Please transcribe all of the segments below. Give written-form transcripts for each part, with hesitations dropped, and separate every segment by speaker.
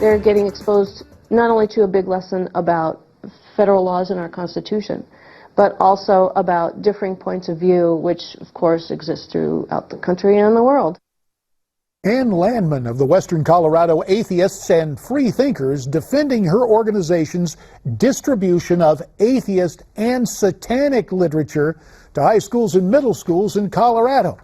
Speaker 1: They're getting exposed not only to a big lesson about federal laws and our Constitution, but also about differing points of view, which, of course, exist throughout the country and the world.
Speaker 2: Ann Landman of the Western Colorado Atheists and Free Thinkers defending her organization's distribution of atheist and satanic literature to high schools and middle schools in Colorado.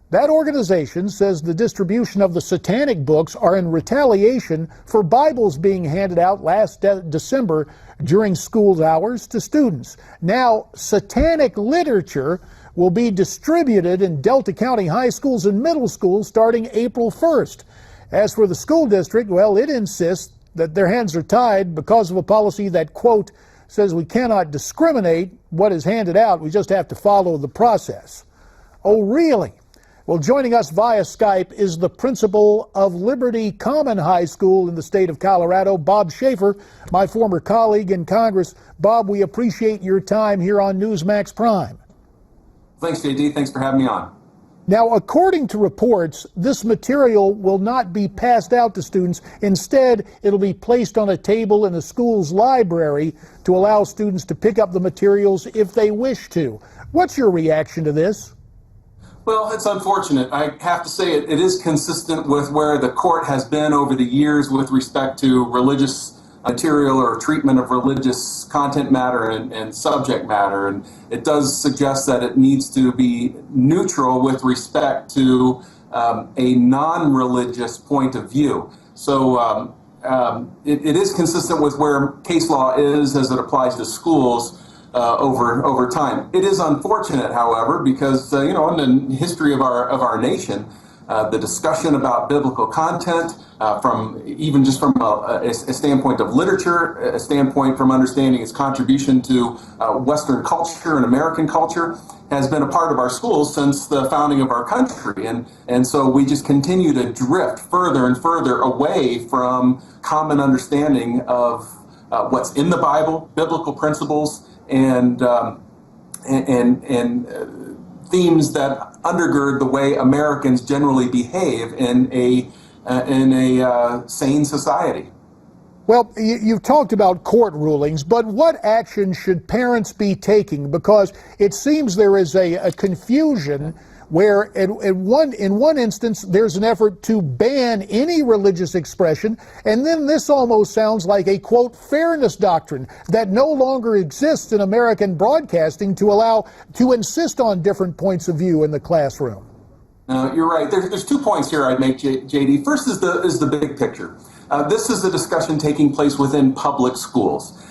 Speaker 2: That organization says the distribution of the satanic books are in retaliation for Bibles being handed out last December during school hours to students. Now, satanic literature will be distributed in Delta County high schools and middle schools starting April 1st. As for the school district, well, it insists that their hands are tied because of a policy that, quote, says we cannot discriminate what is handed out, we just have to follow the process. Oh, really? Well, joining us via Skype is the principal of Liberty Common High School in the state of Colorado, Bob Schaffer, my former colleague in Congress. Bob, we appreciate your time here on Newsmax Prime.
Speaker 3: Thanks, JD. Thanks for having me on.
Speaker 2: Now, according to reports, this material will not be passed out to students. Instead, it'll be placed on a table in the school's library to allow students to pick up the materials if they wish to. What's your reaction to this?
Speaker 3: Well, it's unfortunate. I have to say it is consistent with where the court has been over the years with respect to religious material or treatment of religious content matter and subject matter. And it does suggest that it needs to be neutral with respect to a non-religious point of view. So it is consistent with where case law is as it applies to schools over time. It is unfortunate, however, because in the history of our nation, the discussion about biblical content, from a standpoint of literature, a standpoint from understanding its contribution to Western culture and American culture, has been a part of our schools since the founding of our country. And so we just continue to drift further and further away from common understanding of what's in the Bible, biblical principles, and themes that undergird the way Americans generally behave in a sane society.
Speaker 2: Well, you've talked about court rulings, but what action should parents be taking? Because it seems there is a confusion where in one instance there's an effort to ban any religious expression, and then this almost sounds like a, quote, fairness doctrine that no longer exists in American broadcasting to insist on different points of view in the classroom.
Speaker 3: You're right. There's 2 points here I'd make, JD. First is the big picture. This is a discussion taking place within public schools.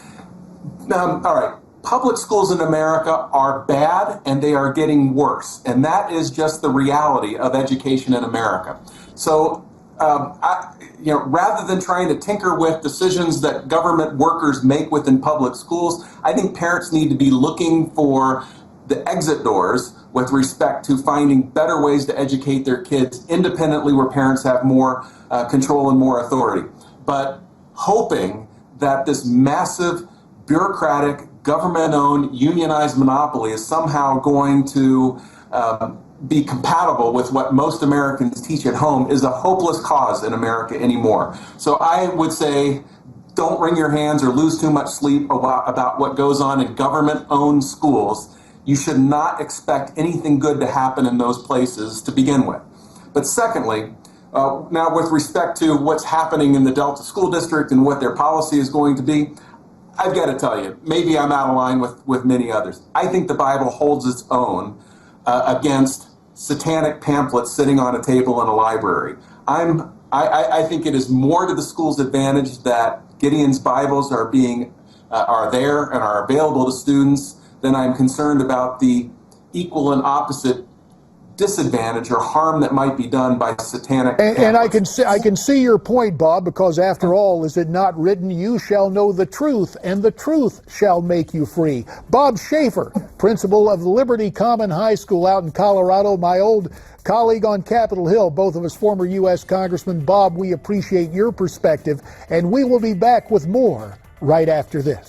Speaker 3: All right. Public schools in America are bad, and they are getting worse. And that is just the reality of education in America. So, rather than trying to tinker with decisions that government workers make within public schools, I think parents need to be looking for the exit doors with respect to finding better ways to educate their kids independently, where parents have more control and more authority. But hoping that this massive, bureaucratic, government-owned, unionized monopoly is somehow going to be compatible with what most Americans teach at home is a hopeless cause in America anymore. So I would say, don't wring your hands or lose too much sleep about what goes on in government-owned schools. You should not expect anything good to happen in those places to begin with. But secondly, now with respect to what's happening in the Delta School District and what their policy is going to be, I've got to tell you, maybe I'm out of line with many others. I think the Bible holds its own against satanic pamphlets sitting on a table in a library. I think it is more to the school's advantage that Gideon's Bibles are there and are available to students than I'm concerned about the equal and opposite disadvantage or harm that might be done by satanic pamphlets.
Speaker 2: And I can see your point, Bob, because after all, is it not written, you shall know the truth, and the truth shall make you free? Bob Schaffer, principal of Liberty Common High School out in Colorado, my old colleague on Capitol Hill, both of us former U.S. Congressmen. Bob, we appreciate your perspective, and we will be back with more right after this.